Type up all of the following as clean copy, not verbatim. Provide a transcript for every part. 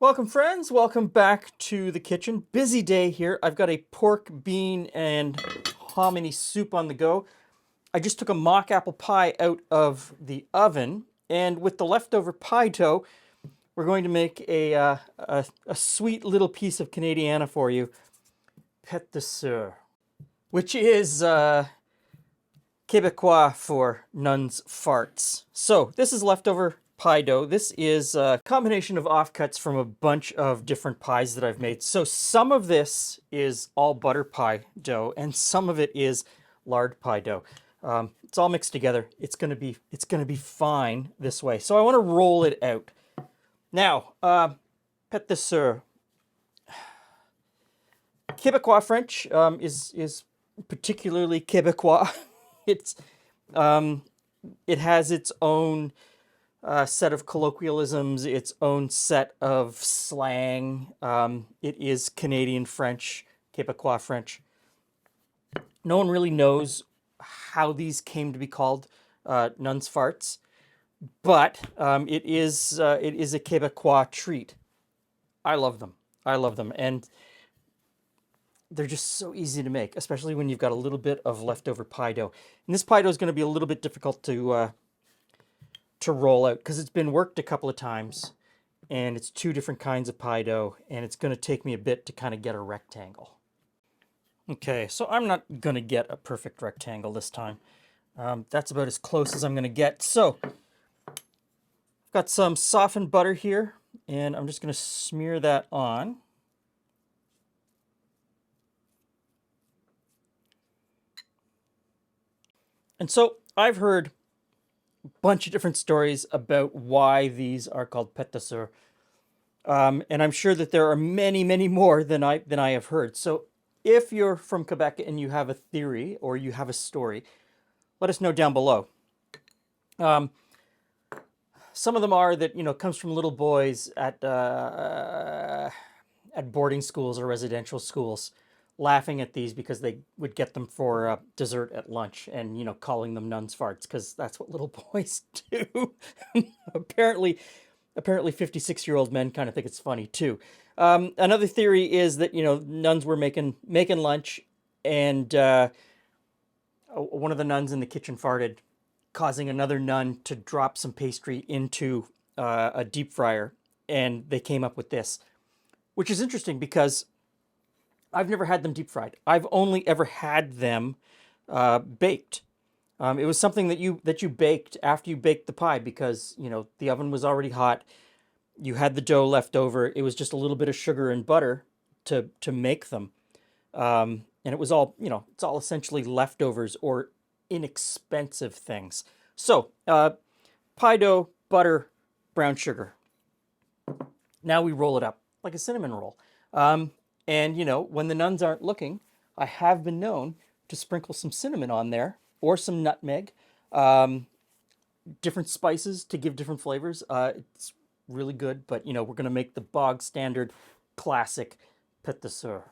Welcome, friends. Welcome back to the kitchen. Busy day here. I've got a pork, bean, and hominy soup on the go. I just took a mock apple pie out of the oven, and with the leftover pie dough, we're going to make a sweet little piece of Canadiana for you, pet-de-soeur, which is Québécois for nuns' farts. So this is leftover pie dough. This is a combination of offcuts from a bunch of different pies that I've made. So some of this is all butter pie dough, and some of it is lard pie dough. It's all mixed together. It's gonna be fine this way. So I want to roll it out. Now, pet-de-soeur. Québécois French is particularly Québécois. It's it has its own set of colloquialisms, its own set of slang. It is Canadian French, Québécois French. No one really knows how these came to be called nuns' farts, but it is a Québécois treat. I love them. I love them, and they're just so easy to make, especially when you've got a little bit of leftover pie dough. And this pie dough is going to be a little bit difficult to roll out because it's been worked a couple of times, and it's two different kinds of pie dough, and it's going to take me a bit to kind of get a rectangle. Okay, so I'm not going to get a perfect rectangle this time. That's about as close as I'm going to get. So I've got some softened butter here, and I'm just going to smear that on. And so I've heard a bunch of different stories about why these are called pet-de-soeur. And I'm sure that there are many, many more than I have heard. So if you're from Quebec and you have a theory or you have a story, let us know down below. Some of them are that, it comes from little boys at boarding schools or residential schools laughing at these because they would get them for dessert at lunch and, calling them nuns' farts because that's what little boys do. Apparently 56-year-old men kind of think it's funny too. Another theory is that, nuns were making lunch, and one of the nuns in the kitchen farted, causing another nun to drop some pastry into a deep fryer, and they came up with this, which is interesting because I've never had them deep fried. I've only ever had them baked. It was something that you baked after you baked the pie because, the oven was already hot. You had the dough left over. It was just a little bit of sugar and butter to make them. And it was all, it's all essentially leftovers or inexpensive things. So, pie dough, butter, brown sugar. Now we roll it up like a cinnamon roll. And, when the nuns aren't looking, I have been known to sprinkle some cinnamon on there or some nutmeg, different spices to give different flavors. It's really good, but, we're going to make the bog standard classic pet-de-soeur.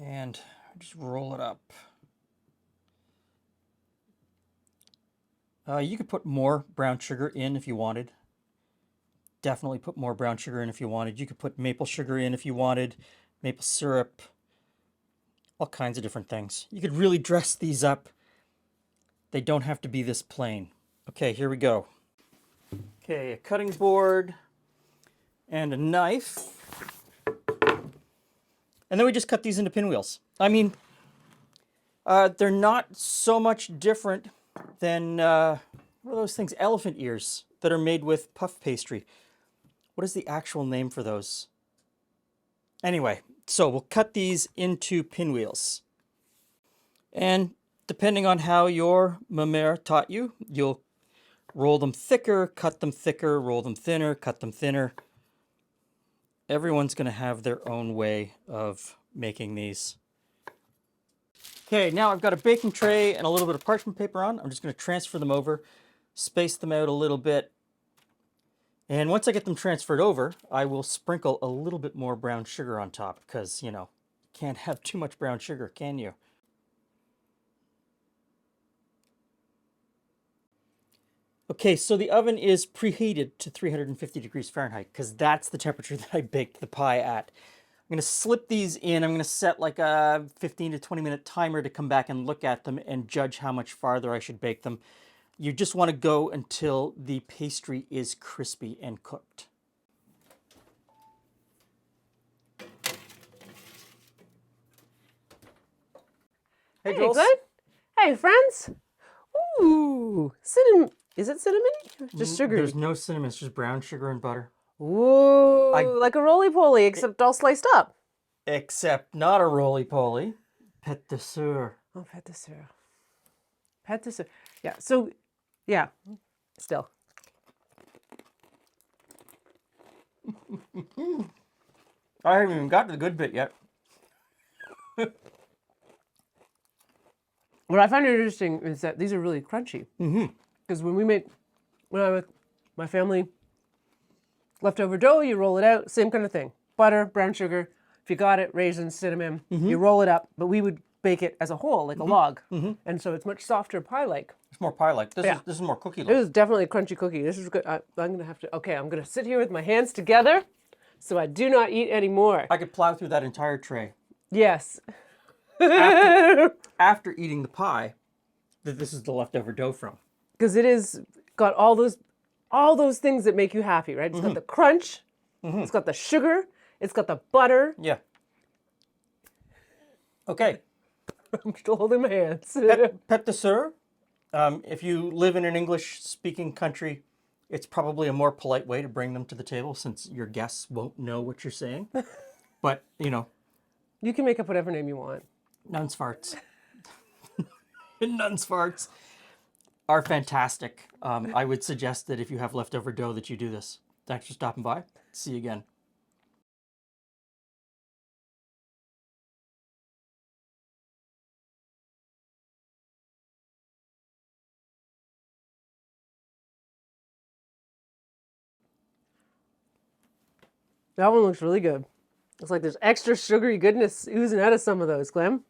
And just roll it up. You could put more brown sugar in if you wanted. Definitely put more brown sugar in if you wanted. You could put maple sugar in if you wanted, maple syrup, all kinds of different things. You could really dress these up. They don't have to be this plain. Okay, here we go. Okay, a cutting board and a knife. And then we just cut these into pinwheels. I mean, they're not so much different than, what are those things? Elephant ears that are made with puff pastry. What is the actual name for those? Anyway, so we'll cut these into pinwheels. And depending on how your mère taught you, you'll roll them thicker, cut them thicker, roll them thinner, cut them thinner. Everyone's going to have their own way of making these. Okay, now I've got a baking tray and a little bit of parchment paper on. I'm just going to transfer them over, space them out a little bit. And once I get them transferred over, I will sprinkle a little bit more brown sugar on top because, can't have too much brown sugar, can you? Okay, so the oven is preheated to 350 degrees Fahrenheit because that's the temperature that I baked the pie at. I'm going to slip these in. I'm going to set like a 15 to 20 minute timer to come back and look at them and judge how much farther I should bake them. You just want to go until the pastry is crispy and cooked. Hey, Hey, girls. Glen. Hey, friends. Ooh, cinnamon. Is it cinnamon? Just sugary. There's no cinnamon. It's just brown sugar and butter. Ooh, like a roly-poly, except all sliced up. Except not a roly-poly. Pet-de-soeur. Oh, pet-de-soeur. Pet-de-soeur. Yeah, so, yeah, still. I haven't even got to the good bit yet. What I find interesting is that these are really crunchy. Because when I'm with my family, leftover dough, you roll it out, same kind of thing. Butter, brown sugar. If you got it, raisins, cinnamon, you roll it up. But we would bake it as a whole, like a log. And so it's much softer pie-like. It's more pie-like. This Yeah. is more cookie-like. This is definitely a crunchy cookie. This is good. I'm going to have to, okay, I'm going to sit here with my hands together so I do not eat anymore. I could plow through that entire tray. Yes. After eating the pie that this is the leftover dough from. Because it is got all those things that make you happy, right? It's got the crunch, it's got the sugar, it's got the butter. Yeah. Okay. I'm still holding my hands. Pet-de-soeur. If you live in an English-speaking country, it's probably a more polite way to bring them to the table since your guests won't know what you're saying. But, you know, You can make up whatever name you want. Nuns farts. Nuns farts are fantastic. I would suggest that if you have leftover dough that you do this. Thanks for stopping by. See you again. That one looks really good. It's like there's extra sugary goodness oozing out of some of those, Glen.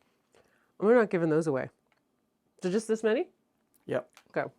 We're not giving those away. So just this many? Yep. Okay.